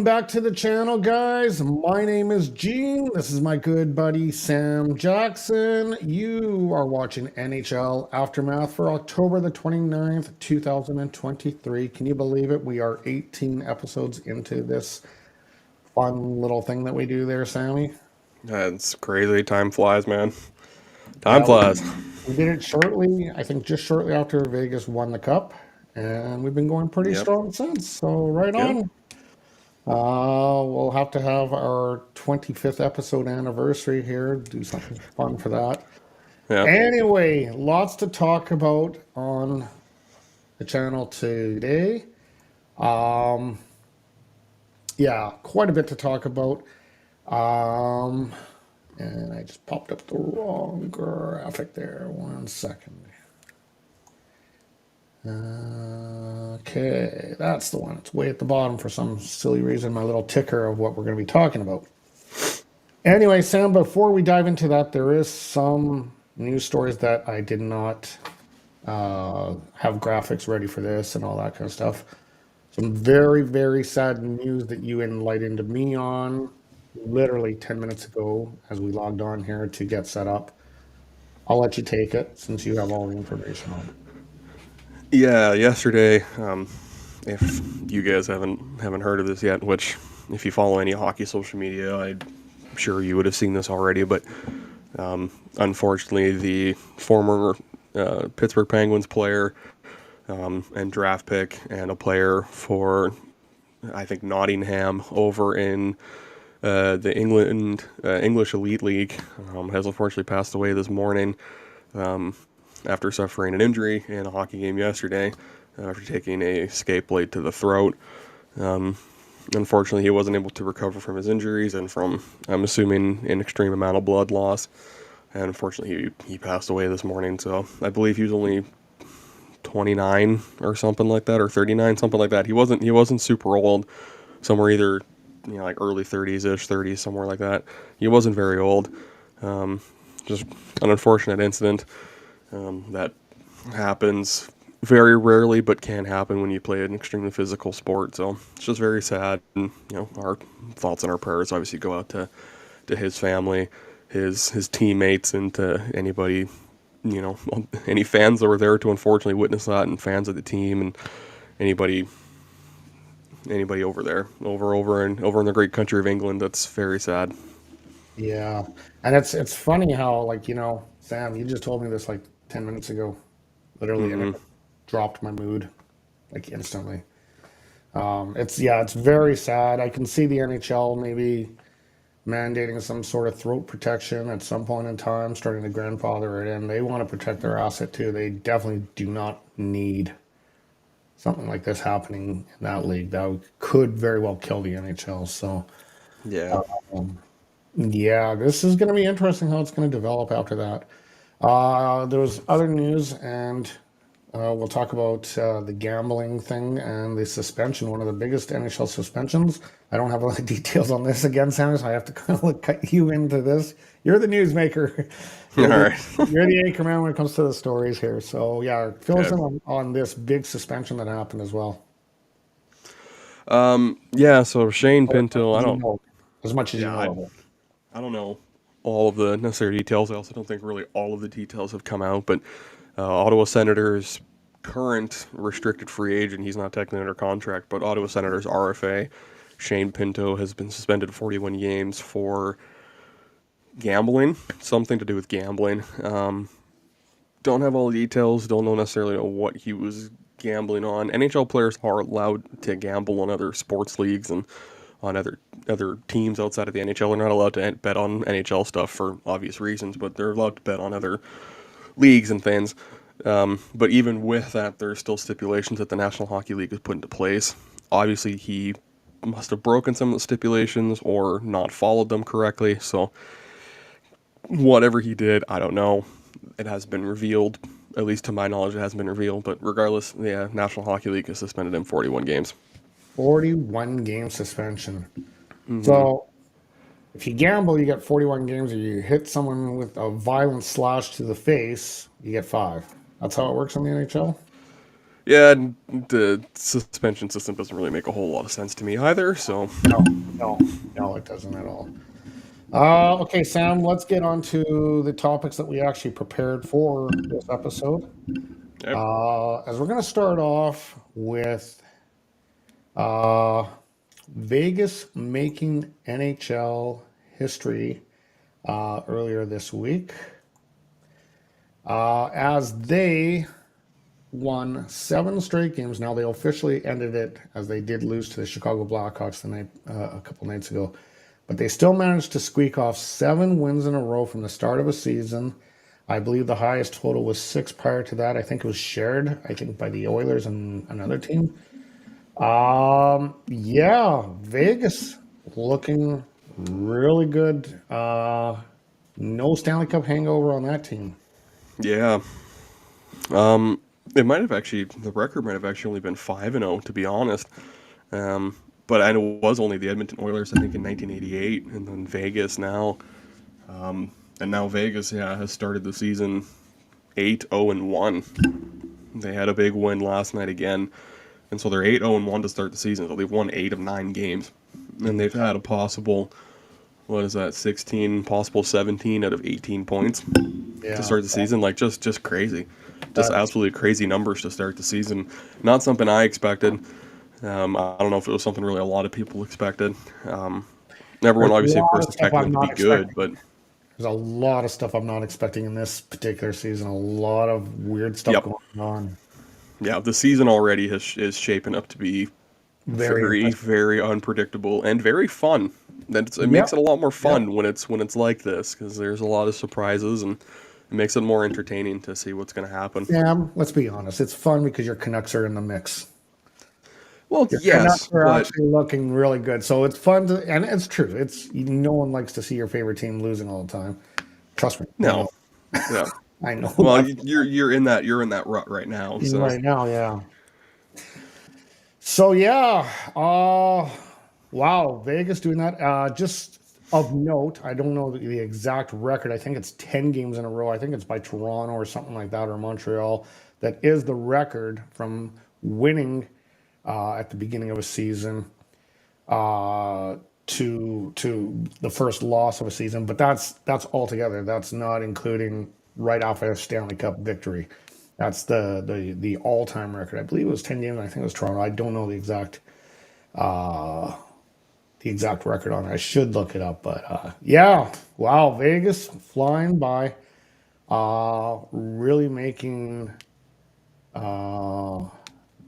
Back to the channel, guys. My name is Gene. This is my good buddy Sam Jackson. You are watching NHL Aftermath for October the 29th, 2023. Can you believe it? We are 18 episodes into this fun little thing that we do there, Sammy. It's crazy. Time flies, man. Time flies. We did it shortly, I think just shortly after Vegas won the cup, and we've been going pretty strong since. So right on. We'll have to have our 25th episode anniversary here. Do something fun for that. Yeah. Anyway, lots to talk about on the channel today. Yeah, quite a bit to talk about. And I just popped up the wrong graphic there. 1 second. Okay, that's the one. It's way at the bottom for some silly reason, my little ticker of what we're going to be talking about. Anyway, Sam, before we dive into that, there is some news stories that I did not have graphics ready for this and all that kind of stuff. Some very, very sad news that you enlightened me on literally 10 minutes ago as we logged on here to get set up. I'll let you take it since you have all the information on it. Yeah, yesterday, if you guys haven't heard of this yet, which if you follow any hockey social media, I'm sure you would have seen this already, but unfortunately the former Pittsburgh Penguins player and draft pick and a player for, I think, Nottingham over in the English Elite League has unfortunately passed away this morning. After suffering an injury in a hockey game yesterday, after taking a skate blade to the throat. Unfortunately, he wasn't able to recover from his injuries and from, I'm assuming, an extreme amount of blood loss. And unfortunately, he passed away this morning. So I believe he was only 29 or something like that, or 39, something like that. He wasn't super old. Somewhere either, like early 30s-ish, 30s, somewhere like that. He wasn't very old. Just an unfortunate incident. That happens very rarely, but can happen when you play an extremely physical sport. So it's just very sad. And, our thoughts and our prayers obviously go out to his family, his teammates, and to anybody, any fans that were there to unfortunately witness that, and fans of the team, and anybody over there, over in the great country of England. That's very sad. Yeah, and it's funny how, Sam, you just told me this 10 minutes ago, literally, and it dropped my mood instantly. It's very sad. I can see the NHL maybe mandating some sort of throat protection at some point in time, starting to grandfather it in. They want to protect their asset too. They definitely do not need something like this happening in that league. That could very well kill the NHL. So yeah, this is going to be interesting how it's going to develop after that. There was other news, and we'll talk about the gambling thing and the suspension, one of the biggest NHL suspensions. I don't have a lot of details on this again, Sam, so I have to kind of cut you into this. You're the newsmaker. You're the anchor man when it comes to the stories here. So, fill us in on this big suspension that happened as well. So Shane Pinto, I don't know as much as you know. I don't know all of the necessary details. I also don't think really all of the details have come out, but Ottawa Senators' current restricted free agent, he's not technically under contract, but Ottawa Senators RFA, Shane Pinto, has been suspended 41 games for gambling, something to do with gambling. Don't have all the details, don't know necessarily what he was gambling on. NHL players are allowed to gamble on other sports leagues and on other teams outside of the NHL. They're not allowed to bet on NHL stuff for obvious reasons, but they're allowed to bet on other leagues and things. But even with that, there are still stipulations that the National Hockey League has put into place. Obviously, he must have broken some of the stipulations or not followed them correctly. So whatever he did, I don't know. It has been revealed. At least to my knowledge, it hasn't been revealed. But regardless, the National Hockey League has suspended him 41 games. 41 game suspension. So if you gamble, you get 41 games, or you hit someone with a violent slash to the face, you get 5. That's how it works in the NHL? Yeah, the suspension system doesn't really make a whole lot of sense to me either. So, No, it doesn't at all. Okay, Sam, let's get on to the topics that we actually prepared for this episode. yep. As we're going to start off with uh, Vegas making NHL history earlier this week, as they won 7 straight games. Now they officially ended it as they did lose to the Chicago Blackhawks a couple nights ago, but they still managed to squeak off 7 wins in a row from the start of a season. I believe the highest total was 6 prior to that. I think it was shared, by the Oilers and another team. Yeah, Vegas looking really good. No Stanley Cup hangover on that team. Yeah. It might have actually, the record might have actually only been 5-0, to be honest. But I know it was only the Edmonton Oilers, I think, in 1988, and then Vegas now. And now Vegas, has started the season 8-0-1. They had a big win last night again, and so they're 8-0-1 to start the season. So they've won 8 of 9 games, and they've had a possible, 16, possible 17 out of 18 points to start the season. Like just crazy, just absolutely crazy numbers to start the season. Not something I expected. I don't know if it was something really a lot of people expected. Everyone obviously, of course, expected them to be good, but there's a lot of stuff I'm not expecting in this particular season. A lot of weird stuff going on. Yeah, the season already is shaping up to be very, very unpredictable and very fun. It makes it a lot more fun when it's like this, because there's a lot of surprises, and it makes it more entertaining to see what's going to happen. Sam, let's be honest. It's fun because your Canucks are in the mix. Well, Your yes, Canucks are but actually looking really good. So it's fun to, and it's true. No one likes to see your favorite team losing all the time. Trust me. no, yeah. I know. Well, you're in that rut right now. So Right now, yeah. So yeah, wow, Vegas doing that. Just of note, I don't know the exact record. I think it's 10 games in a row. I think it's by Toronto or something like that, or Montreal. That is the record from winning at the beginning of a season to the first loss of a season. But that's altogether. That's not including right off a Stanley Cup victory. That's the all-time record. I believe it was 10 games. I think it was Toronto. I don't know the exact record on it. I should look it up. But yeah, wow, Vegas flying by, really making,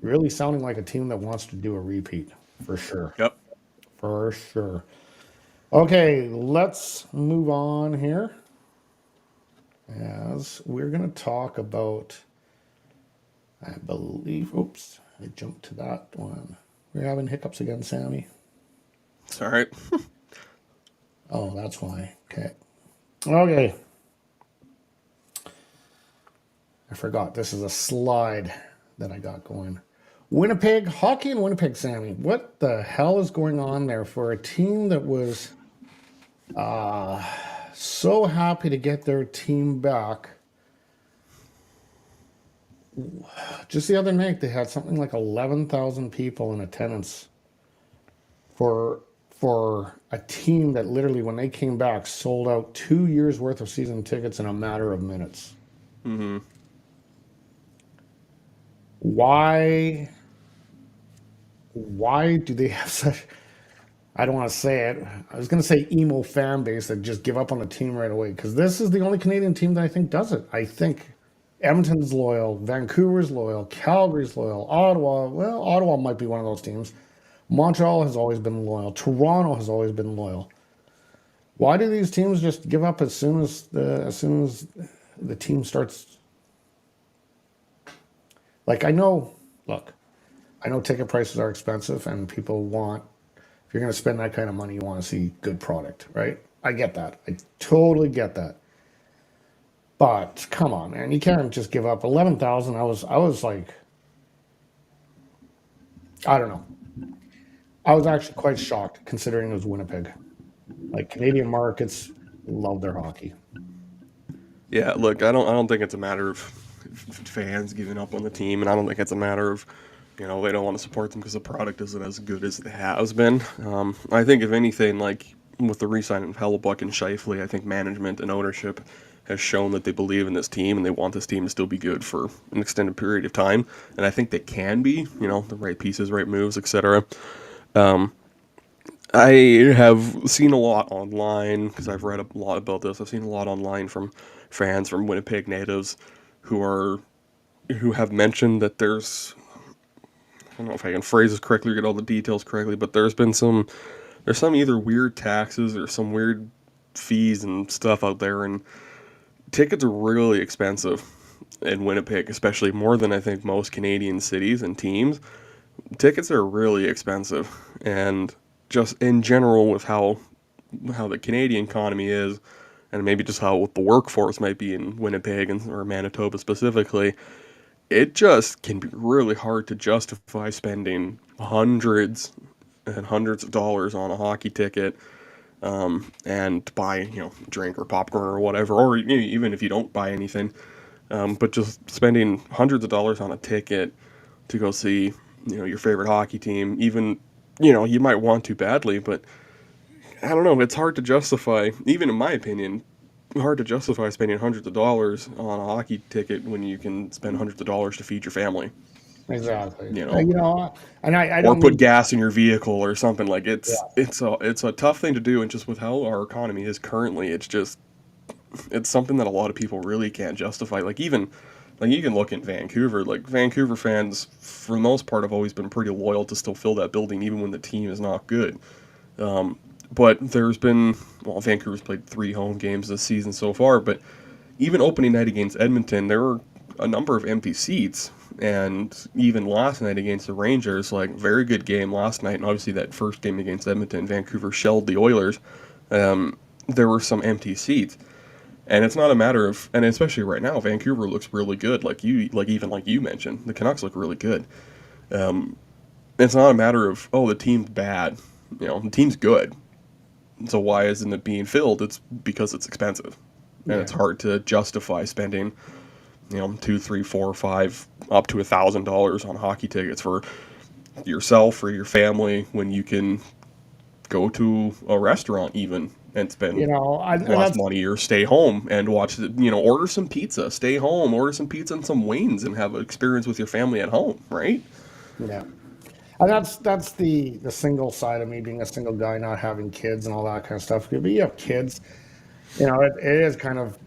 really sounding like a team that wants to do a repeat for sure. yep. For sure. Okay, let's move on here. As we're going to talk about, I believe, oops, I jumped to that one. We're having hiccups again, Sammy. It's all right. Oh, that's why. Okay. I forgot. This is a slide that I got going. Winnipeg, hockey in Winnipeg, Sammy. What the hell is going on there for a team that was so happy to get their team back? Just the other night, they had something like 11,000 people in attendance for a team that literally, when they came back, sold out 2 years worth of season tickets in a matter of minutes. Mm-hmm. Why do they have such, I don't want to say it, I was going to say emo fan base that just give up on the team right away? Because this is the only Canadian team that I think does it. I think Edmonton's loyal, Vancouver's loyal, Calgary's loyal, Ottawa might be one of those teams. Montreal has always been loyal. Toronto has always been loyal. Why do these teams just give up as soon as the team starts Like I know, look, I know ticket prices are expensive, and people want. If you're going to spend that kind of money, you want to see good product, right? I get that. I totally get that. But come on, man, you can't just give up 11,000. I was like, I don't know. I was actually quite shocked considering it was Winnipeg. Like Canadian markets love their hockey. Yeah, look, I don't think it's a matter of fans giving up on the team, and I don't think it's a matter of they don't want to support them because the product isn't as good as it has been. I think if anything, like with the re-signing of Hellebuck and Scheifele, I think management and ownership has shown that they believe in this team and they want this team to still be good for an extended period of time, and I think they can be. The right pieces, right moves, etc. I have seen a lot online because I've read a lot about this. I've seen a lot online from fans from Winnipeg natives who are who have mentioned that I don't know if I can phrase this correctly or get all the details correctly, but there's some either weird taxes or some weird fees and stuff out there, and tickets are really expensive in Winnipeg, especially more than I think most Canadian cities and teams. Tickets are really expensive, and just in general with how the Canadian economy is, and maybe just how the workforce might be in Winnipeg or Manitoba specifically, it just can be really hard to justify spending hundreds and hundreds of dollars on a hockey ticket, and buy drink or popcorn or whatever, or even if you don't buy anything, but just spending hundreds of dollars on a ticket to go see your favorite hockey team, even you might want to badly, but I don't know, it's hard to justify, even in my opinion, hard to justify spending hundreds of dollars on a hockey ticket when you can spend hundreds of dollars to feed your family, Exactly. you know, And I or don't put mean, gas in your vehicle or something. Like yeah, it's a tough thing to do, and just with how our economy is currently, it's something that a lot of people really can't justify. Like you can look at Vancouver. Like Vancouver fans, for the most part, have always been pretty loyal to still fill that building, even when the team is not good. But there's been, well, Vancouver's played 3 home games this season so far, but even opening night against Edmonton, there were a number of empty seats. And even last night against the Rangers, like, very good game last night. And obviously, that first game against Edmonton, Vancouver shelled the Oilers. There were some empty seats. And it's not a matter of, and especially right now, Vancouver looks really good. Like you mentioned, the Canucks look really good. It's not a matter of, oh, the team's bad. The team's good. So why isn't it being filled? It's because it's expensive, and it's yeah. hard to justify spending, two, three, four, five, up to $1,000 on hockey tickets for yourself or your family when you can go to a restaurant even and spend And less that's money, or stay home and watch order some pizza, stay home, order some pizza and some wings, and have an experience with your family at home, right? yeah. And that's the single side of me being a single guy, not having kids and all that kind of stuff. But you have kids, it is kind of.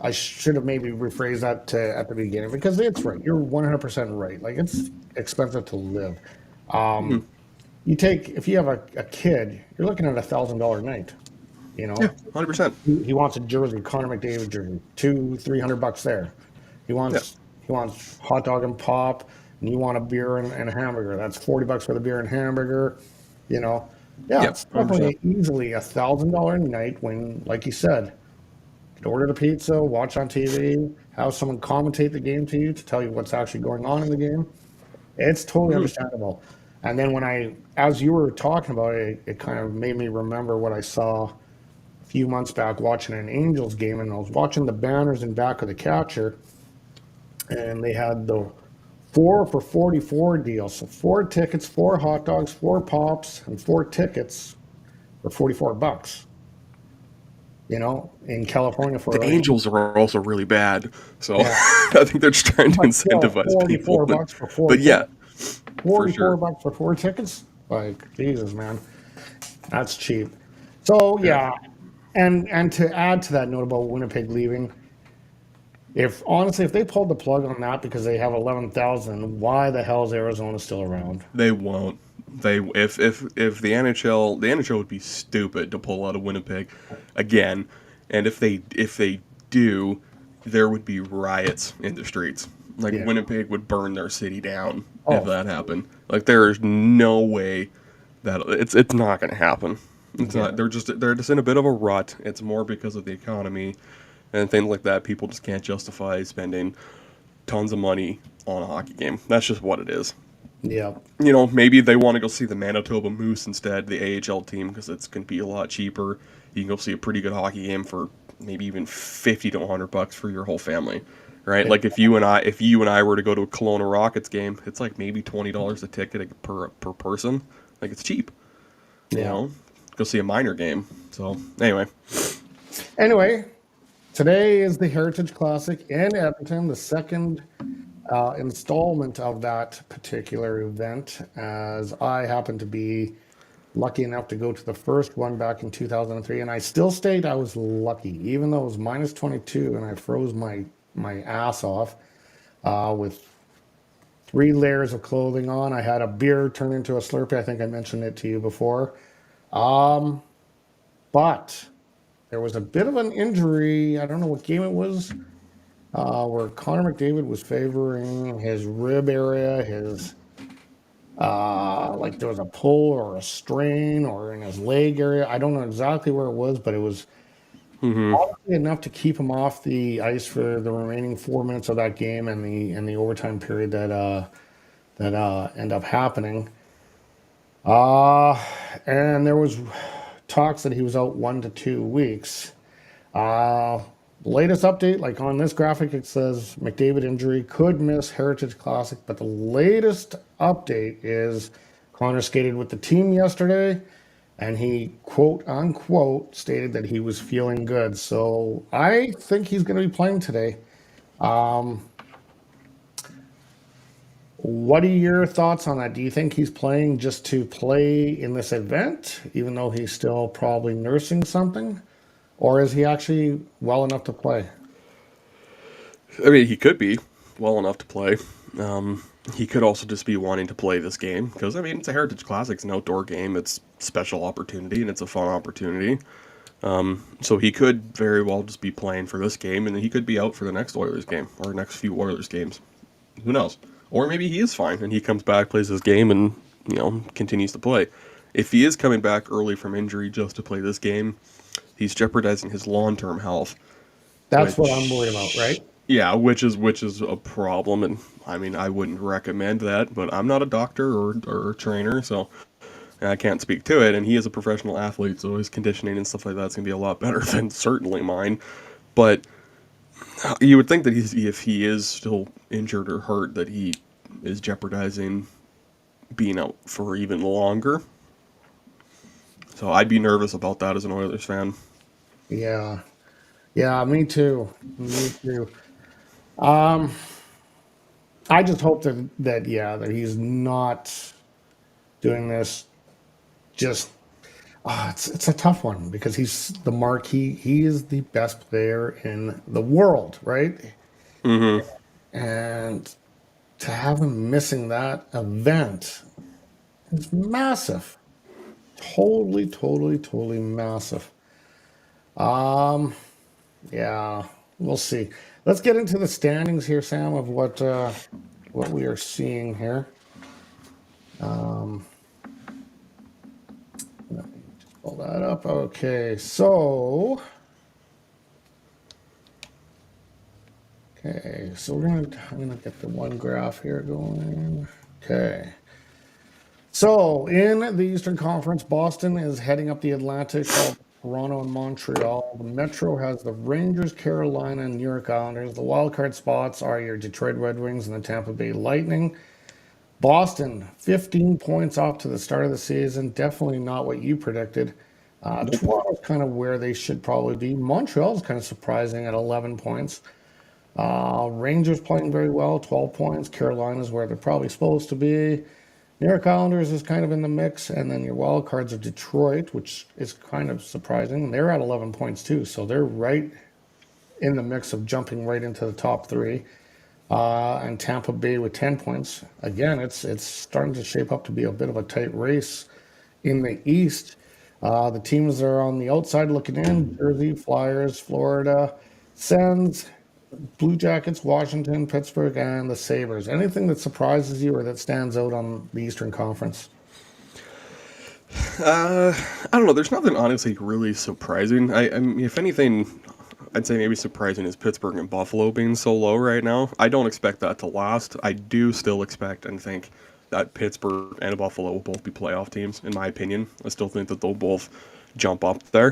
I should have maybe rephrased that at the beginning because it's right. You're 100% right. Like it's expensive to live. Hmm. You take if you have a kid, you're looking at $1,000 night. You Yeah, know, 100%. he wants a jersey, Connor McDavid jersey, 200-300 bucks there. He Yeah. wants he wants hot dog and pop, and you want a beer and a hamburger. That's $40 for the beer and hamburger. You know, yeah, Yeah, it's 100%. definitely easily $1,000 night when, like you said, you can order the pizza, watch on TV, have someone commentate the game to you to tell you what's actually going on in the game. It's totally Hmm. understandable. And then as you were talking about it, it kind of made me remember what I saw a few months back watching an Angels game, and I was watching the banners in back of the catcher, and they had the 4 for 44 deal. So 4 tickets, 4 hot dogs, 4 pops, and 4 tickets for $44. In California for The like, Angels are also really bad, so yeah, I think they're just trying to but still incentivize people. 44 bucks for four But yeah, tickets. for 44 sure. bucks for 4 tickets? Like, Jesus, man. That's cheap. So Yeah. yeah, and to add to that note about Winnipeg leaving, if honestly, if they pulled the plug on that because they have 11,000, why the hell is Arizona still around? They won't. They if the NHL would be stupid to pull out of Winnipeg again, and if they do, there would be riots in the streets. Like Yeah. Winnipeg would burn their city down if Oh, that happened. Like there is no way that it's not going to happen. It's yeah. not. They're just in a bit of a rut. It's more because of the economy and things like that. People just can't justify spending tons of money on a hockey game. That's just what it is. Yeah. Maybe they want to go see the Manitoba Moose instead, the AHL team, because it's going to be a lot cheaper. You can go see a pretty good hockey game for maybe even $50 to $100 for your whole family, right? Like if you and I were to go to a Kelowna Rockets game, it's like maybe $20 a ticket per person. Like it's cheap, you Yeah. know. Go see a minor game. So anyway, Anyway, today is the Heritage Classic in Edmonton, the second installment of that particular event, as I happen to be lucky enough to go to the first one back in 2003, and I still state I was lucky, even though it was minus 22 and I froze my ass off with 3 layers of clothing on. I had a beer turn into a Slurpee. I think I mentioned it to you before. But there was a bit of an injury. I don't know what game it was, where Connor McDavid was favoring his rib area, his like there was a pull or a strain or in his leg area. I don't know exactly where it was, but it was obviously enough to keep him off the ice for the remaining 4 minutes of that game and the overtime period that end up happening. Uh, and there was talks that he was out 1 to 2 weeks. Uh, Latest update, like on this graphic, it says McDavid injury could miss Heritage Classic, but the latest update is Connor skated with the team yesterday, and he quote unquote stated that he was feeling good. So I think he's going to be playing today. What are your thoughts on that? Do you think he's playing just to play in this event, even though he's still probably nursing something? Or is he actually well enough to play? I mean, he could be well enough to play. He could also just be wanting to play this game because I mean it's a Heritage Classic, it's an outdoor game, it's a special opportunity and it's a fun opportunity. So he could very well just be playing for this game, and then he could be out for the next Oilers game or next few Oilers games. Who knows? Or maybe he is fine and he comes back, plays his game, and continues to play. If he is coming back early from injury just to play this game, he's jeopardizing his long-term health, That's what I'm worried about, which right? yeah, which is a problem, and I mean I wouldn't recommend that, but I'm not a doctor or a trainer, so I can't speak to it. And he is a professional athlete, so his conditioning and stuff like that's gonna be a lot better than certainly mine. But you would think that if he is still injured or hurt, that he is jeopardizing being out for even longer. So I'd be nervous about that as an Oilers fan. Yeah. Yeah, me too. Me too. Um, I just hope that he's not doing this just it's a tough one because he's the marquee. He is the best player in the world, right? Mm-hmm. And to have him missing that event is massive. Totally, totally, totally massive. Um, yeah, we'll see. Let's get into the standings here, Sam, of what we are seeing here. Um, let me just pull that up. Okay, so I'm gonna get the one graph here going. Okay. So in the Eastern Conference, Boston is heading up the Atlantic. Toronto and Montreal. The Metro has the Rangers, Carolina, and New York Islanders. The wildcard spots are your Detroit Red Wings and the Tampa Bay Lightning. Boston, 15 points off to the start of the season. Definitely not what you predicted. Toronto's kind of where they should probably be. Montreal's kind of surprising at 11 points. Rangers playing very well, 12 points. Carolina's where they're probably supposed to be. New York Islanders is kind of in the mix, and then your wild cards are Detroit, which is kind of surprising. They're at 11 points too, so they're right in the mix of jumping right into the top three. And Tampa Bay with 10 points. Again, it's starting to shape up to be a bit of a tight race in the East. The teams that are on the outside looking in: Jersey, Flyers, Florida, Sens, Blue Jackets, Washington, Pittsburgh, and the Sabres. Anything that surprises you or that stands out on the Eastern Conference? I don't know. There's nothing honestly really surprising. I mean, if anything, I'd say maybe surprising is Pittsburgh and Buffalo being so low right now. I don't expect that to last. I do still expect and think that Pittsburgh and Buffalo will both be playoff teams, in my opinion. I still think that they'll both jump up there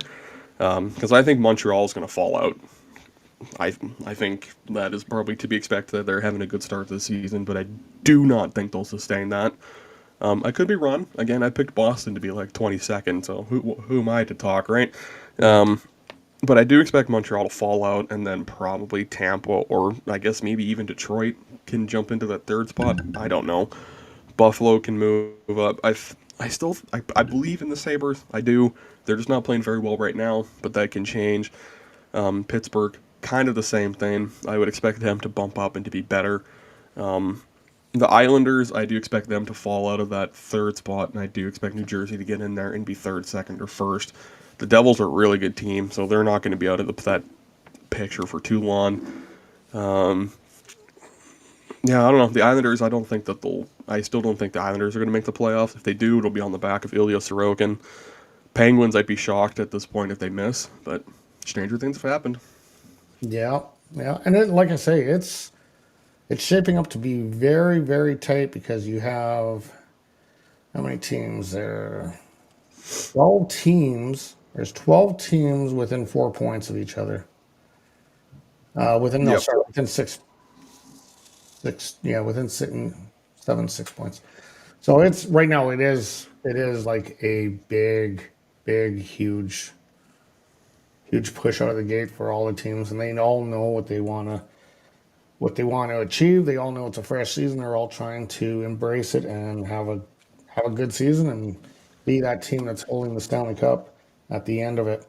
because I think Montreal is going to fall out. I think that is probably to be expected. They're having a good start to the season, but I do not think they'll sustain that. I could be wrong. Again, I picked Boston to be like 22nd, so who am I to talk, right? But I do expect Montreal to fall out, and then probably Tampa, or I guess maybe even Detroit can jump into that third spot. I don't know. Buffalo can move up. I believe in the Sabres. I do. They're just not playing very well right now, but that can change. Pittsburgh, kind of the same thing. I would expect them to bump up and to be better. The Islanders, I do expect them to fall out of that third spot, and I do expect New Jersey to get in there and be third, second, or first. The Devils are a really good team, so they're not going to be out of that picture for too long. Yeah, I don't know. The Islanders, I don't think that they'll. I still don't think the Islanders are going to make the playoffs. If they do, it'll be on the back of Ilya Sorokin. Penguins, I'd be shocked at this point if they miss, but stranger things have happened. Yeah, yeah, and like I say, it's shaping up to be very, very tight because you have how many teams there? 12 teams. There's 12 teams within 4 points of each other. Within no, Yep. sorry, within six, yeah, within six, 6 points. So it's right now. It is like a big, big, huge push out of the gate for all the teams, and they all know what they want to achieve. They all know it's a fresh season. They're all trying to embrace it and have a good season and be that team that's holding the Stanley Cup at the end of it.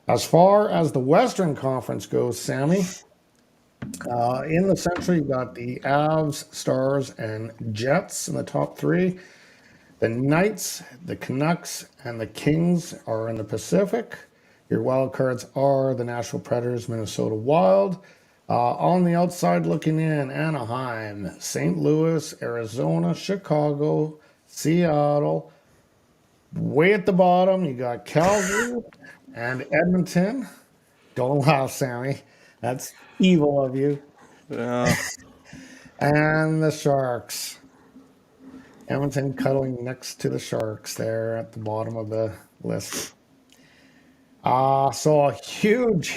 As far as the Western Conference goes, Sammy, in the Central, you've got the Avs, Stars, and Jets in the top three. The Knights, the Canucks, and the Kings are in the Pacific. Your wild cards are the Nashville Predators, Minnesota Wild. On the outside looking in, Anaheim, St. Louis, Arizona, Chicago, Seattle. Way at the bottom, you got Calgary and Edmonton. Don't laugh, Sammy. That's evil of you. Yeah. And the Sharks. Edmonton cuddling next to the Sharks there at the bottom of the list. So a huge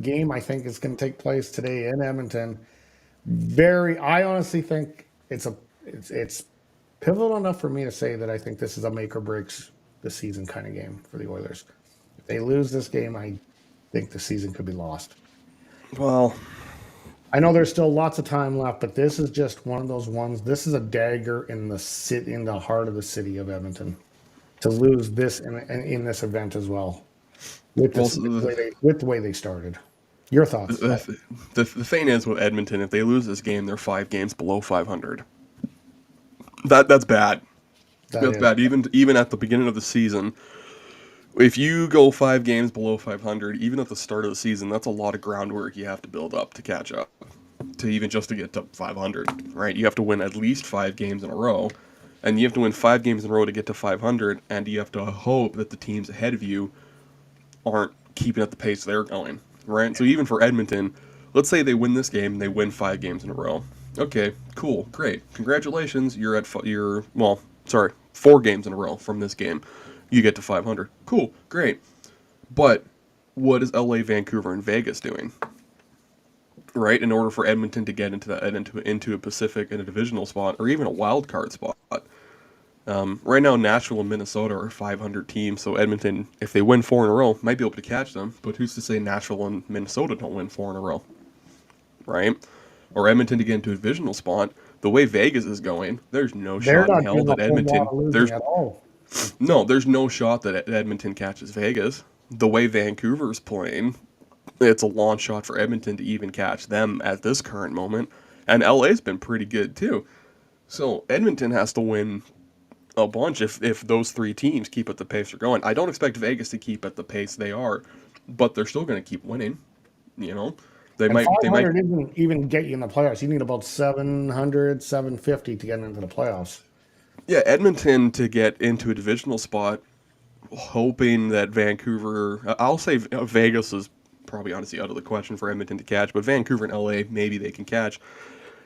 game I think is going to take place today in Edmonton. I honestly think it's pivotal enough for me to say that I think this is a make or breaks the season kind of game for the Oilers. If they lose this game, I think the season could be lost. Well, I know there's still lots of time left, but this is just one of those ones. This is a dagger in the heart of the city of Edmonton to lose this in this event as well with well, this with the way they started. Your thoughts? the thing is with Edmonton, if they lose this game, they're 5 games below 500. That's bad. That That's is bad. Even at the beginning of the season, if you go 5 games below 500, even at the start of the season, that's a lot of groundwork you have to build up to catch up, to even just to get to 500, right? You have to win at least 5 games in a row, and you have to win 5 games in a row to get to 500, and you have to hope that the teams ahead of you aren't keeping at the pace they're going, right? So even for Edmonton, let's say they win this game, and they win 5 games in a row. Okay, cool, great, congratulations, well, sorry, 4 games in a row from this game. You get to 500. Cool, great. But what is LA, Vancouver, and Vegas doing? Right, in order for Edmonton to get into a Pacific and a divisional spot, or even a wild card spot. Right now, Nashville and Minnesota are 500 teams, so Edmonton, if they win 4 in a row, might be able to catch them. But who's to say Nashville and Minnesota don't win 4 in a row, right? Or Edmonton to get into a divisional spot. The way Vegas is going, there's no they're shot in not hell doing a that whole lot Edmonton. of losing There's at all. No, there's no shot that Edmonton catches Vegas. The way Vancouver's playing, it's a long shot for Edmonton to even catch them at this current moment. And LA's been pretty good too. So Edmonton has to win a bunch if those three teams keep at the pace they're going. I don't expect Vegas to keep at the pace they are, but they're still going to keep winning. You know, And they might 500 isn't even get you in the playoffs. You need about 700, 750 to get into the playoffs. yeah, Edmonton to get into a divisional spot, hoping that Vancouver, I'll say Vegas is probably honestly out of the question for Edmonton to catch, but Vancouver and LA, maybe they can catch.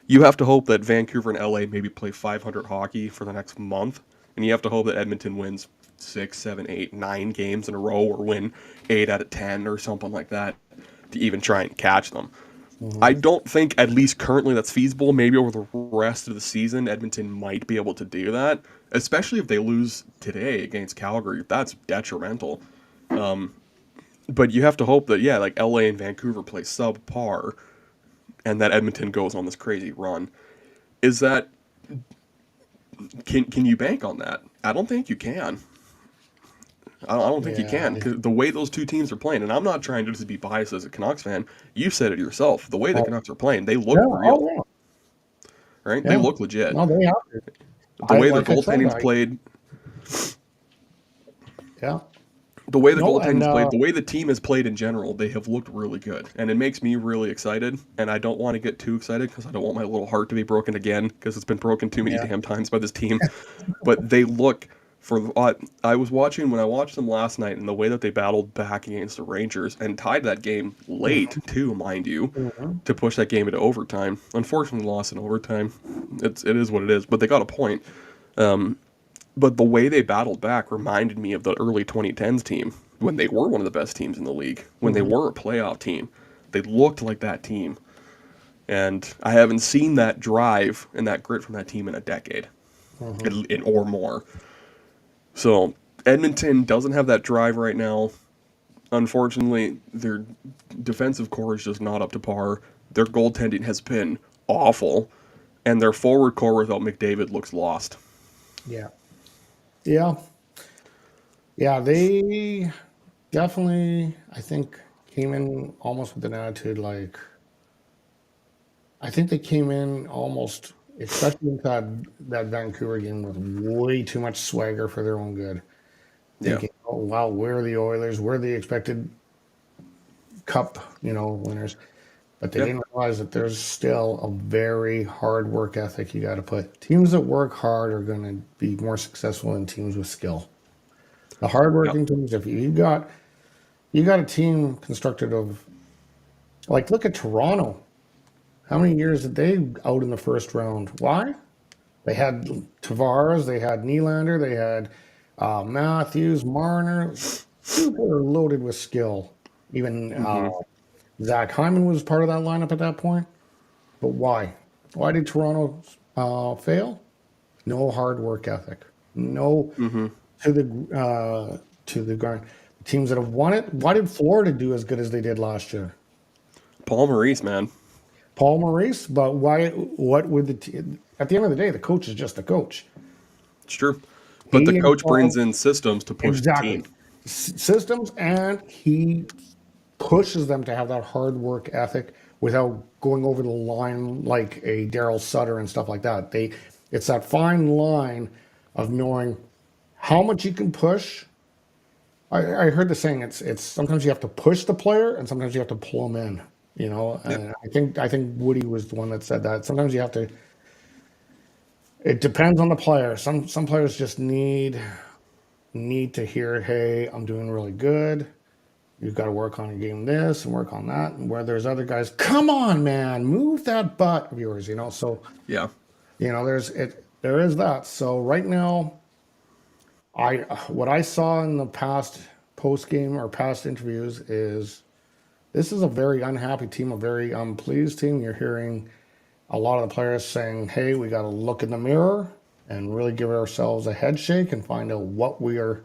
You have to hope that Vancouver and LA maybe play 500 hockey for the next month, and you have to hope that Edmonton wins 6, 7, 8, 9 games in a row, or win 8 out of 10 or something like that to even try and catch them. I don't think, at least currently, that's feasible. Maybe over the rest of the season, Edmonton might be able to do that, especially if they lose today against Calgary. That's detrimental. But you have to hope that, yeah, like LA and Vancouver play subpar, and that Edmonton goes on this crazy run. Is that can you bank on that? I don't think you can. I don't think you Yeah. can, because the way those two teams are playing, and I'm not trying to just be biased as a Canucks fan. You said it yourself. The way the Oh, Canucks are playing, they look yeah. real, Oh, right? They yeah. Yeah. look legit. No, they have to. The way their Like I said, goaltending's played, yeah. the way the No, and goaltending's played, the way the team has played in general, they have looked really good, and it makes me really excited. And I don't want to get too excited because I don't want my little heart to be broken again, because it's been broken too many yeah. damn times by this team. But they look I was watching when I watched them last night, and the way that they battled back against the Rangers and tied that game late too, mind you, Mhm. to push that game into overtime. Unfortunately, lost in overtime. It is what it is, but they got a point. But the way they battled back reminded me of the early 2010s team, when they were one of the best teams in the league, when they Mhm. were a playoff team. They looked like that team. And I haven't seen that drive and that grit from that team in a decade, Mhm. or more. So Edmonton doesn't have that drive right now. Unfortunately, their defensive core is just not up to par. Their goaltending has been awful, and their forward core without McDavid looks lost. Yeah. Yeah. Yeah. They definitely, I think, came in almost with an attitude like, I think they came in almost, especially with that Vancouver game, with way too much swagger for their own good. Yeah. Thinking, oh wow, we're the Oilers, we're the expected cup, winners. But they Yeah. didn't realize that there's still a very hard work ethic you got to put. Teams that work hard are going to be more successful than teams with skill. The Yeah. hardworking teams, if you got a team constructed of, like, look at Toronto. How many years did they out in the first round? Why? They had Tavares, they had Nylander, they had Matthews, Marner, super loaded with skill. Even Mm-hmm. Zach Hyman was part of that lineup at that point. But why? Why did Toronto fail? No hard work ethic. No Mm-hmm. to the grind. The teams that have won it. Why did Florida do as good as they did last year? Paul Maurice, man. Paul Maurice, but why? What would at the end of the day, the coach is just a coach. It's true. But the He coach brings installs in systems to push the team. exactly systems, and he pushes them to have that hard work ethic without going over the line like a Daryl Sutter and stuff like that. It's that fine line of knowing how much you can push. I heard the saying, it's sometimes you have to push the player and sometimes you have to pull them in. Yep. And I think Woody was the one that said that. Sometimes you have to. It depends on the player. Some players just need to hear, hey, I'm doing really good. You've got to work on your game this and work on that. And where there's other guys, come on, man, move that butt of yours. So Yeah. there is that. So right now, what I saw in the past post game or past interviews is this is a very unhappy team, a very unpleased team. You're hearing a lot of the players saying, hey, we got to look in the mirror and really give ourselves a head shake and find out what we are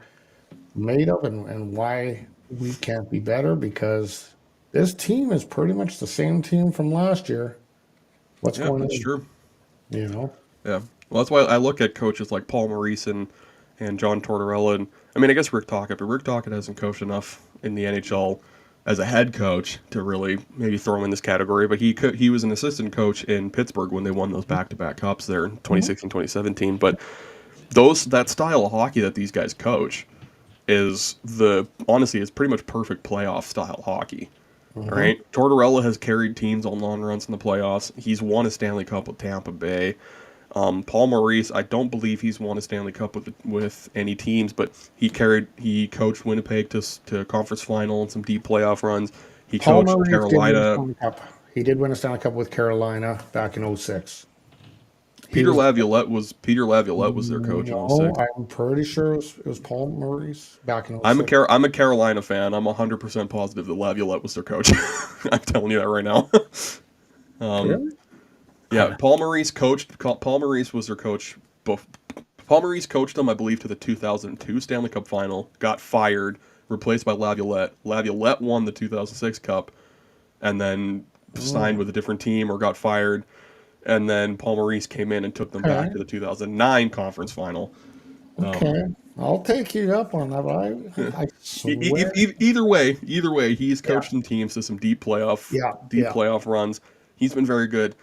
made of and why we can't be better, because this team is pretty much the same team from last year. What's Yeah, going that's on? true. You know? Yeah. Well, that's why I look at coaches like Paul Maurice and John Tortorella. And I mean, I guess Rick Tocchet, but Rick Tocchet hasn't coached enough in the NHL as a head coach to really maybe throw him in this category. But he was an assistant coach in Pittsburgh when they won those back-to-back cups there in Mhm. 2016, 2017. But that style of hockey that these guys coach is honestly, it's pretty much perfect playoff style hockey. All right, Tortorella has carried teams on long runs in the playoffs. He's won a Stanley Cup with Tampa Bay. Paul Maurice, I don't believe he's won a Stanley Cup with any teams, but he coached Winnipeg to conference final and some deep playoff runs. He Paul coached Maurice did win a Carolina. Stanley Cup. He did win a Stanley Cup with Carolina back in 06. He Peter was Laviolette was their coach in no, 06. I'm pretty sure it was Paul Maurice back in I'm a 06. I'm a Carolina fan. I'm 100% positive that Laviolette was their coach. I'm telling you that right now. Really? Yeah, Paul Maurice was their coach. Paul Maurice coached them, I believe, to the 2002 Stanley Cup final. Got fired, replaced by Laviolette. Laviolette won the 2006 Cup, and then signed with a different team or got fired. And then Paul Maurice came in and took them back Okay. to the 2009 conference final. Okay. I'll take you up on that, but I swear. Either way, he's Yeah. coached some teams to some deep Yeah. playoff runs. He's been very good.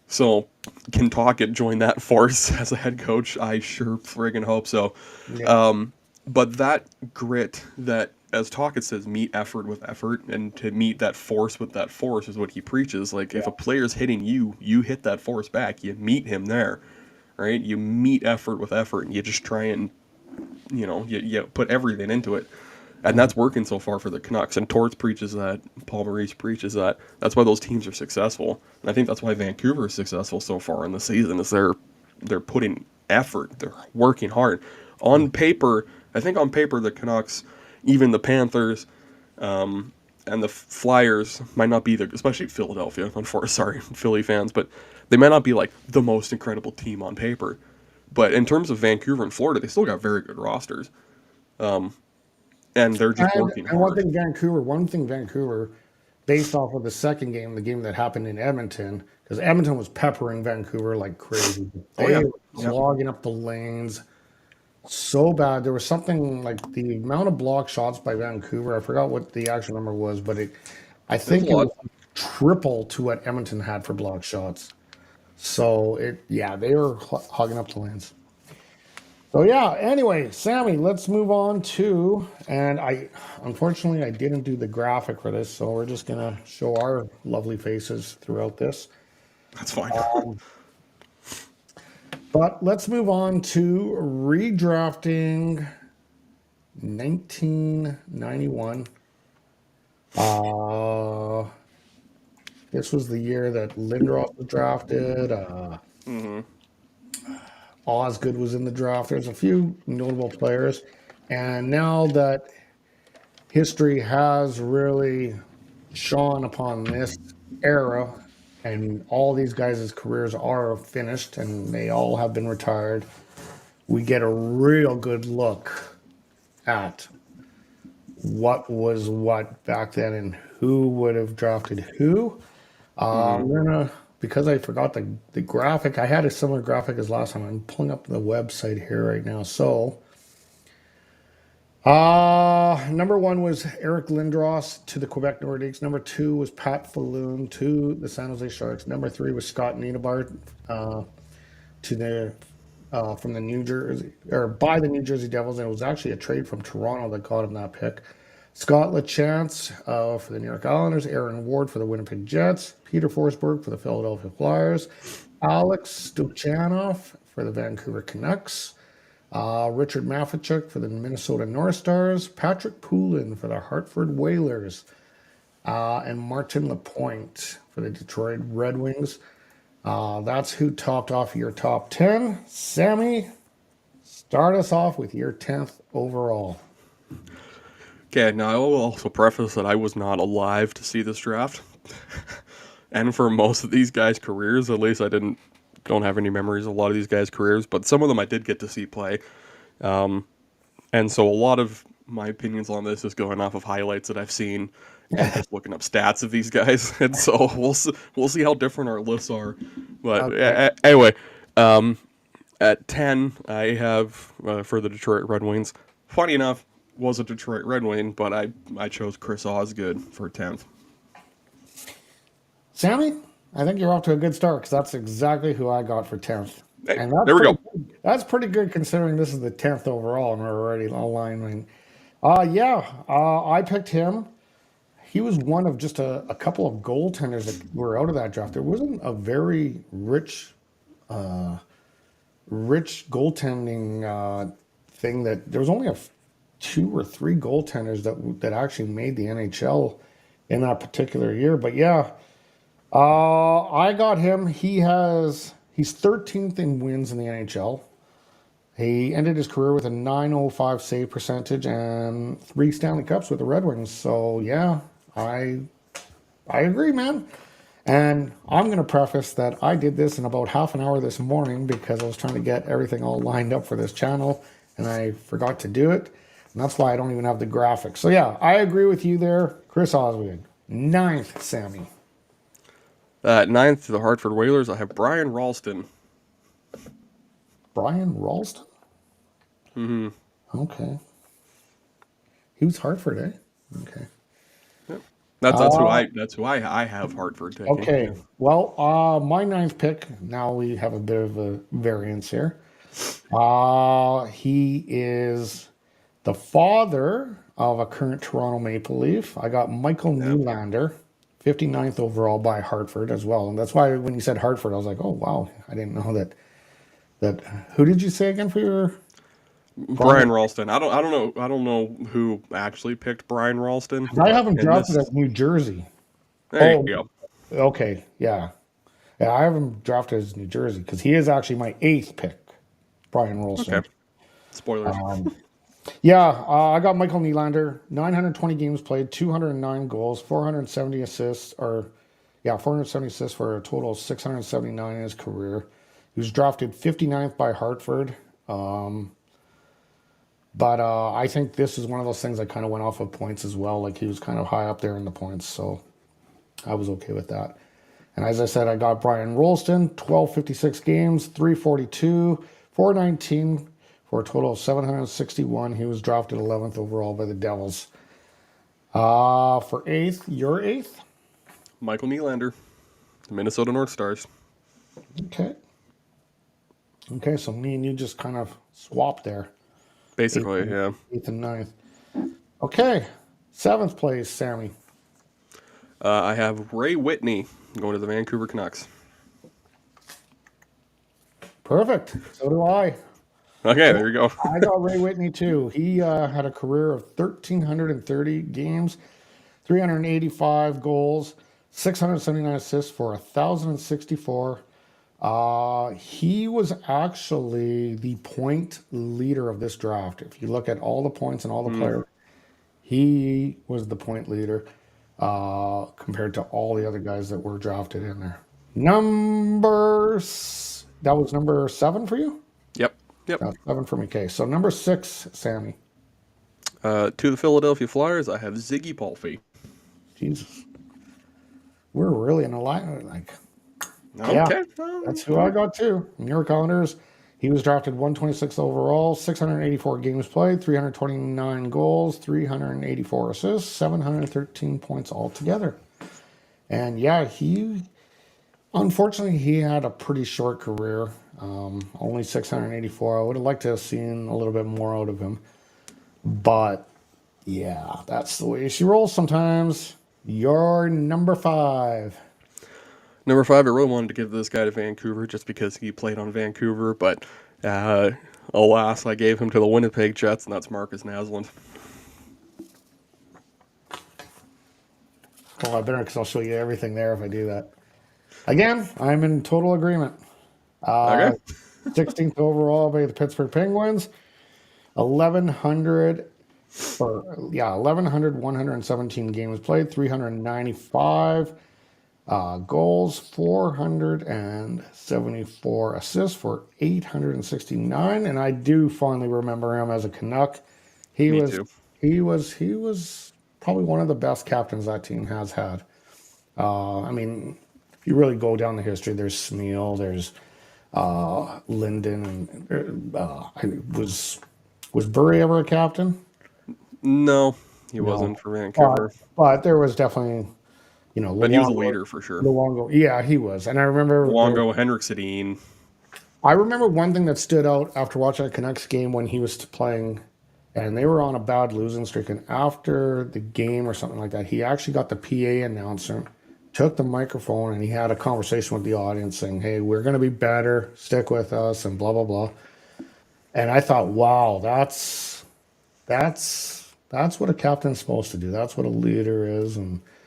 So, can Tocchet join that force as a head coach? I sure friggin' hope so. Yeah. But that grit, that, as Tocchet says, meet effort with effort, and to meet that force with that force is what he preaches. Like, if a player's hitting you, you hit that force back. You meet him there, right? You meet effort with effort, and you just try and, you put everything into it. And that's working so far for the Canucks. And Torts preaches that. Paul Maurice preaches that. That's why those teams are successful. And I think that's why Vancouver is successful so far in the season, is they're putting effort. They're working hard. On paper, I think on paper the Canucks, even the Panthers, and the Flyers might not be especially Philadelphia, Philly fans, but they might not be like the most incredible team on paper. But in terms of Vancouver and Florida, they still got very good rosters. And they're just working And hard. one thing Vancouver, based off of the second game, the game that happened in Edmonton, because Edmonton was peppering Vancouver like crazy. Oh, They yeah. were Yeah. clogging up the lanes so bad. There was something like the amount of block shots by Vancouver. I forgot what the actual number was, but I think a it was lot. triple to what Edmonton had for block shots. So they were hogging up the lanes. So yeah, anyway, Sammy, let's move on to, and unfortunately I didn't do the graphic for this, so we're just gonna show our lovely faces throughout this. That's fine. But let's move on to redrafting 1991. This was the year that Lindros was drafted. Osgood was in the draft. There's a few notable players. And now that history has really shone upon this era, and all these guys' careers are finished and they all have been retired, we get a real good look at what was what back then and who would have drafted who. Because I forgot the graphic, I had a similar graphic as last time. I'm pulling up the website here right now. So, number one was Eric Lindros to the Quebec Nordiques. Number two was Pat Falloon to the San Jose Sharks. Number three was Scott Niederbart to the from the New Jersey, or by the New Jersey Devils, and it was actually a trade from Toronto that got him that pick. Scott Lachance for the New York Islanders, Aaron Ward for the Winnipeg Jets, Peter Forsberg for the Philadelphia Flyers, Alex Stojanov for the Vancouver Canucks, Richard Maffichuk for the Minnesota North Stars, Patrick Poulin for the Hartford Whalers, and Martin Lapointe for the Detroit Red Wings. That's who topped off your top 10. Sammy, start us off with your 10th overall. Okay, now I will also preface that I was not alive to see this draft. And for most of these guys' careers, at least I don't have any memories of a lot of these guys' careers, but some of them I did get to see play. And so a lot of my opinions on this is going off of highlights that I've seen and just looking up stats of these guys. And so we'll see how different our lists are. But Okay. anyway, at 10, I have for the Detroit Red Wings. Funny enough, was a Detroit Red Wing, but I chose Chris Osgood for 10th. Sammy, I think you're off to a good start because that's exactly who I got for 10th. Hey, And that's there we go. That's pretty good considering this is the 10th overall and we're already aligning. I picked him. he was one of just a couple of goaltenders that were out of that draft. There wasn't a very rich goaltending thing that there was only two or three goaltenders that actually made the NHL in that particular year. But yeah, I got him. He's 13th in wins in the NHL. He ended his career with a 905 save percentage and 3 Stanley Cups with the Red Wings. So yeah, I agree, man. And I'm going to preface that I did this in about half an hour this morning because I was trying to get everything all lined up for this channel and I forgot to do it. And that's why I don't even have the graphics. So yeah, I agree with you there. Chris Oswald. 9th, Sammy. At 9th, the Hartford Whalers, I have Brian Ralston. Brian Ralston? Mm-hmm. Okay. He was Hartford, eh? Okay. Yep. That's who I have Hartford taking. Okay. Yeah. Well, my 9th pick, now we have a bit of a variance here. He is the father of a current Toronto Maple Leaf. I got Michael Nylander, 59th overall by Hartford as well. And that's why when you said Hartford, I was like, oh, wow. I didn't know that. Who did you say again for your... Brian Ralston. I don't know who actually picked Brian Ralston. I have him drafted at New Jersey. There you go. Okay, yeah. Yeah, I have him drafted as New Jersey because he is actually my 8th pick, Brian Ralston. Okay. Spoilers. Yeah, I got Michael Nylander, 920 games played, 209 goals, 470 assists, 470 assists for a total of 679 in his career. He was drafted 59th by Hartford. But I think this is one of those things I kind of went off of points as well. Like he was kind of high up there in the points, so I was okay with that. And as I said, I got Brian Ralston, 1256 games, 342, 419 for a total of 761. He was drafted 11th overall by the Devils. For 8th, your 8th? Michael Nylander, the Minnesota North Stars. Okay. Okay, so me and you just kind of swapped there. Basically, yeah. 8th and 9th. Okay, 7th place, Sammy. I have Ray Whitney going to the Vancouver Canucks. Perfect. So do I. Okay, there you go. I got Ray Whitney too. He had a career of 1,330 games, 385 goals, 679 assists for 1,064. He was actually the point leader of this draft. If you look at all the points and all the players, he was the point leader compared to all the other guys that were drafted in there. That was number 7 for you? Yep. 7 for me. Okay, so number 6, Sammy. To the Philadelphia Flyers, I have Ziggy Palffy. Jesus. We're really in a line. Like, Okay. yeah, that's who I got too. In your calendars, he was drafted 126 overall, 684 games played, 329 goals, 384 assists, 713 points altogether. And yeah, unfortunately, he had a pretty short career, only 684. I would have liked to have seen a little bit more out of him. But yeah, that's the way she rolls sometimes. You're number 5. Number 5, I really wanted to give this guy to Vancouver just because he played on Vancouver, but alas, I gave him to the Winnipeg Jets, and that's Marcus Naslund. Well, I better because I'll show you everything there if I do that. Again, I'm in total agreement. Okay. 16th overall by the Pittsburgh Penguins. 1,100, 117 games played, 395 goals, 474 assists for 869. And I do fondly remember him as a Canuck. He was probably one of the best captains that team has had. I mean, if you really go down the history, there's Smeal, there's Linden, and was Burry ever a captain? No, he wasn't for Vancouver. But there was definitely, Luongo, but he was a leader for sure. Luongo, yeah, he was. And I remember Luongo, Henrik Sedin. I remember one thing that stood out after watching a Canucks game when he was playing and they were on a bad losing streak. And after the game or something like that, he actually got the PA announcer, took the microphone, and he had a conversation with the audience saying, "Hey, we're going to be better. Stick with us," and blah blah blah. And I thought, wow, that's what a captain's supposed to do. That's what a leader is,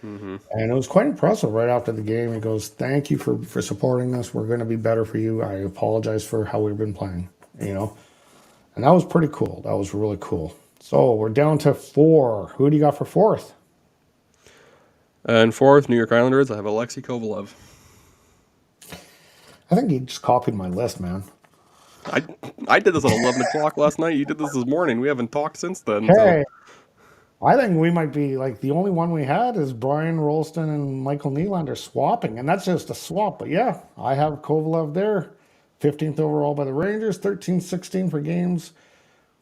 Mm-hmm. and it was quite impressive. Right after the game, he goes, "Thank you for supporting us. We're going to be better for you. I apologize for how we've been playing." You know, and that was pretty cool. That was really cool. So we're down to four. Who do you got for fourth? And fourth, New York Islanders, I have Alexei Kovalev. I think he just copied my list, man. I I did this at 11 o'clock last night. You did this morning. We haven't talked since then. So Hey, I think we might be like the only one we had is Brian Rolston and Michael Nylander swapping, and that's just a swap. But yeah, I have Kovalev there, 15th overall by the Rangers, 13-16 for games,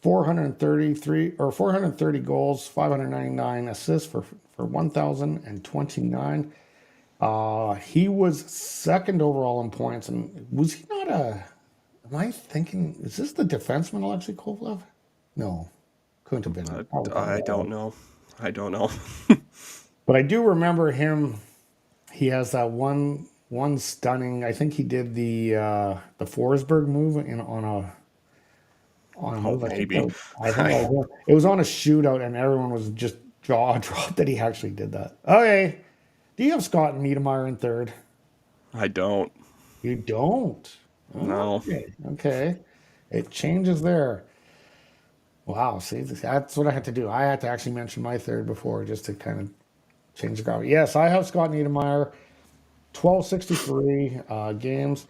433 or 430 goals, 599 assists for 1,029. He was second overall in points, and was he not a? Am I thinking? Is this the defenseman Alexei Kovalev? No, couldn't have been. I don't know. I don't know. But I do remember him. He has that one stunning. I think he did the Forsberg move in on a Oh, move. maybe. I think it was on a shootout, and everyone was just jaw dropped that he actually did that. Okay, do you have Scott Niedermayer in third? I don't. You don't. No. Okay, okay. It changes there. Wow, see, that's what I had to do. I had to actually mention my third before just to kind of change the gravity. Yes, I have Scott Niedermayer, 1263 games,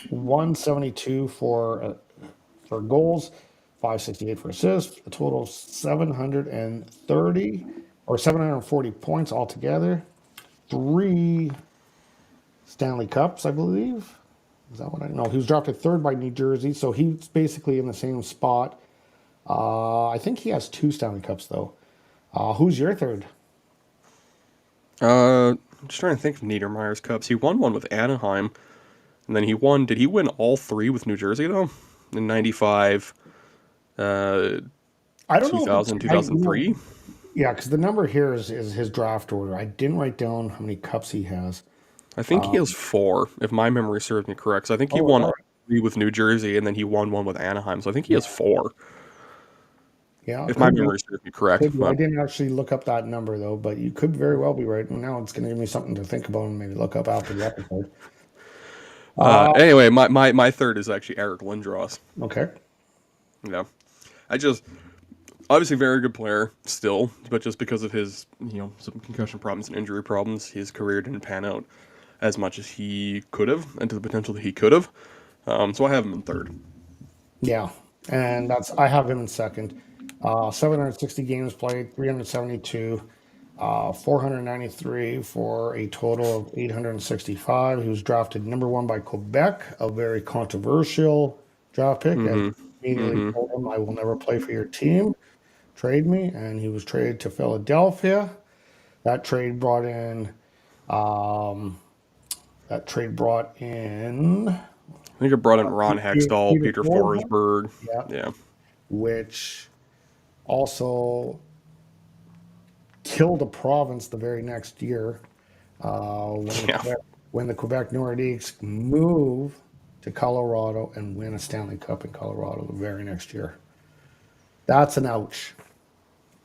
172 for goals, 568 for assists, a total of 730 or 740 points altogether. Three Stanley Cups, I believe. Is that what I know? He was drafted third by New Jersey, so he's basically in the same spot. I think he has two Stanley Cups though. Who's your third? I'm just trying to think of Niedermayer's Cups. He won one with Anaheim, and then he won. Did he win all three with New Jersey though? In '95, I don't know. 2000, 2003. Yeah, because the number here is his draft order. I didn't write down how many cups he has. I think he has four, if my memory serves me correct. So I think he Oh, won all all right. three with New Jersey, and then he won one with Anaheim. So I think he has four, Yeah, if my could be. memory serves me correct. Could be. I But didn't actually look up that number though, but you could very well be right. And now it's going to give me something to think about and maybe look up after the episode. anyway, my third is actually Eric Lindros. Okay. Yeah, I just obviously very good player still, but just because of his some concussion problems and injury problems, his career didn't pan out as much as he could have and to the potential that he could have. So I have him in third. Yeah, and I have him in second. 760 games played, 372, 493 for a total of 865. He was drafted number one by Quebec, a very controversial draft pick. And Mm-hmm. immediately Mm-hmm. told him, "I will never play for your team. Trade me." And he was traded to Philadelphia. That trade brought in. Um, that trade brought in I think it brought in Ron Hextall, Peter Peter Forsberg. Forsberg. Yeah, Yeah. which also killed a province the very next year Yeah. when the Quebec Nordiques move to Colorado and win a Stanley Cup in Colorado the very next year. That's an ouch.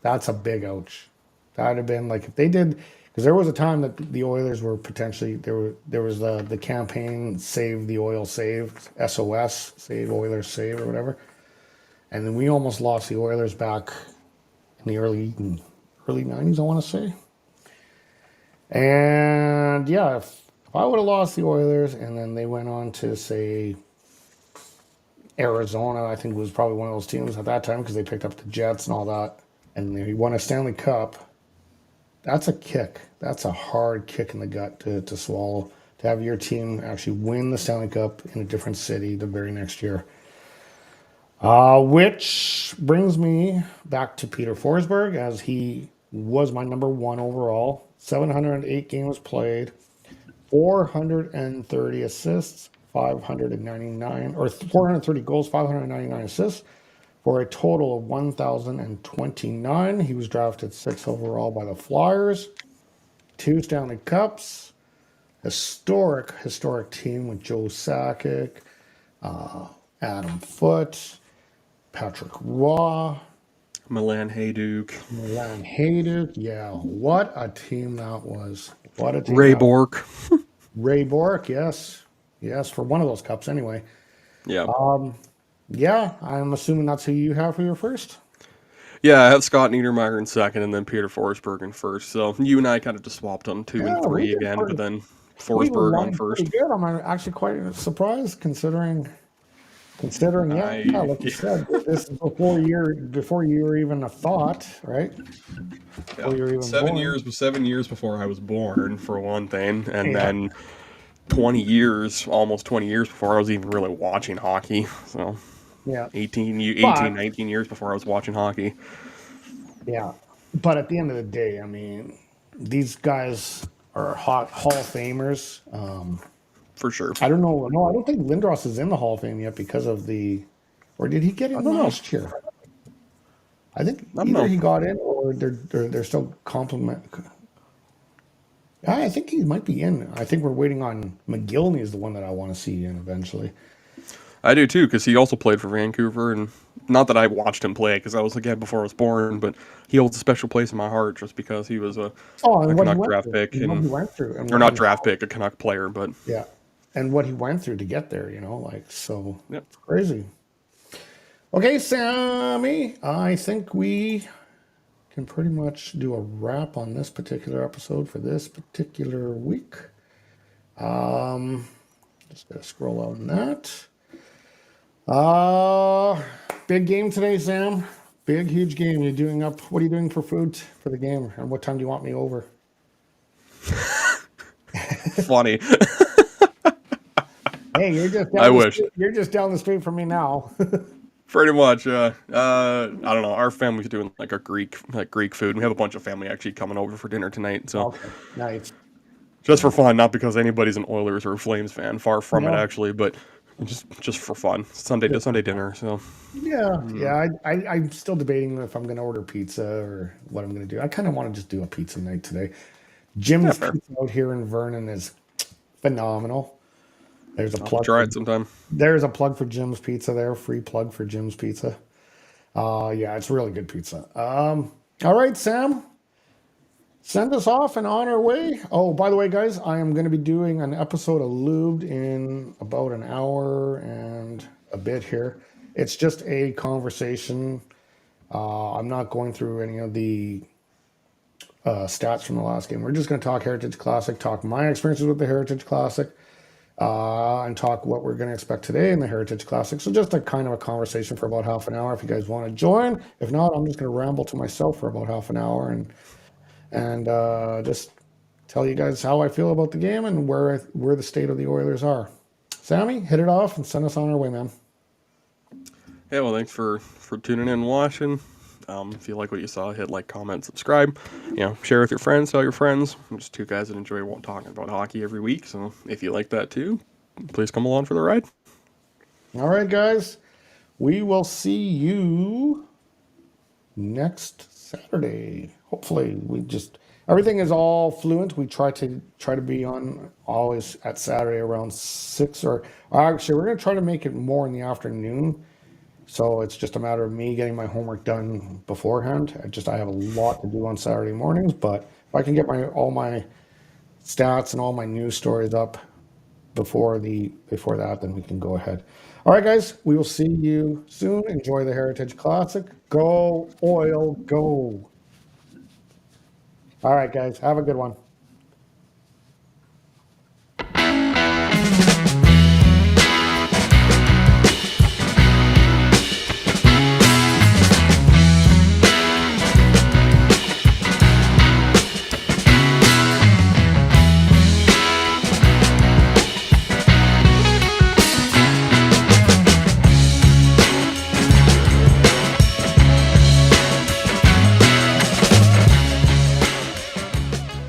That's a big ouch. That would have been like if they did, because there was a time that the Oilers were potentially there was the campaign Save the Oil Save, SOS, Save Oilers Save or whatever, and then we almost lost the Oilers back in the early 90s, I want to say. And yeah, if I would have lost the Oilers and then they went on to say Arizona, I think was probably one of those teams at that time because they picked up the Jets and all that, and they won a Stanley Cup. That's a kick. That's a hard kick in the gut to swallow. To have your team actually win the Stanley Cup in a different city the very next year. Which brings me back to Peter Forsberg, as he was my number one overall. 708 games played, 430 assists, 599 or 430 goals, 599 assists, for a total of 1,029. He was drafted 6th overall by the Flyers. 2 Stanley Cups. Historic team with Joe Sakic, Adam Foote, Patrick Roy, Milan Hayduk, Milan Hayduk. Yeah, what a team that was. What a team. Ray Bourque. Ray Bourque, yes. Yes, for one of those cups anyway. Yeah. Yeah, I'm assuming that's who you have for your first. Yeah, I have Scott Niedermayer in second and then Peter Forsberg in first. So you and I kind of just swapped on 2 and 3 again, but then We Forsberg on lined first. pretty good. I'm actually quite surprised considering like you said, this is before you were even a thought, right? Before you were even 7 born. years was 7 years before I was born, for one thing, and then 20 years, almost 20 years before I was even really watching hockey. So Yeah. 19 years before I was watching hockey. Yeah. But at the end of the day, I mean, these guys are Hall of Famers. For sure. I don't know. No, I don't think Lindros is in the Hall of Fame yet because of or did he get in last year? I think either he got in or they're still compliment. I think he might be in. I think we're waiting on McGillney is the one that I want to see in eventually. I do too, because he also played for Vancouver, and not that I watched him play, because I was again before I was born, but he holds a special place in my heart just because he was a Canuck draft pick, a Canuck player, but yeah, and what he went through to get there, so it's crazy. Okay, Sammy, I think we can pretty much do a wrap on this particular episode for this particular week. Just gotta scroll on that. Big game today, Sam. Big, huge game. What are you doing for food for the game? And what time do you want me over? Funny. Hey, you're just down the street from me now. Pretty much. I don't know. Our family's doing like Greek food. We have a bunch of family actually coming over for dinner tonight. So okay, nice. Just for fun, not because anybody's an Oilers or Flames fan. Far from it, actually, but just for fun. Sunday dinner. So yeah. I'm still debating if I'm going to order pizza or what I'm going to do. I kind of want to just do a pizza night today. Jim's Pizza out here in Vernon is phenomenal. There's a plug. Try it sometime. There's a plug for Jim's Pizza there. Free plug for Jim's Pizza. Yeah, it's really good pizza. All right, Sam. Send us off and on our way. Oh, by the way, guys, I am going to be doing an episode of Lubed in about an hour and a bit here. It's just a conversation. I'm not going through any of the stats from the last game. We're just going to talk Heritage Classic, talk my experiences with the Heritage Classic, and talk what we're going to expect today in the Heritage Classic. So just a kind of a conversation for about half an hour if you guys want to join. If not, I'm just going to ramble to myself for about half an hour and just tell you guys how I feel about the game and where the state of the Oilers are. Sammy, hit it off and send us on our way, man. Yeah, well, thanks for tuning in and watching. If you like what you saw, hit like, comment, subscribe. Share with your friends, tell your friends. I'm just two guys that enjoy talking about hockey every week. So if you like that too, please come along for the ride. All right, guys. We will see you next Saturday. Hopefully, everything is all fluent. We try to be on always at Saturday around 6 or actually we're going to try to make it more in the afternoon. So it's just a matter of me getting my homework done beforehand. I have a lot to do on Saturday mornings, but if I can get all my stats and all my news stories up before that, then we can go ahead. All right, guys, we will see you soon. Enjoy the Heritage Classic. Go Oil, go. All right, guys, have a good one.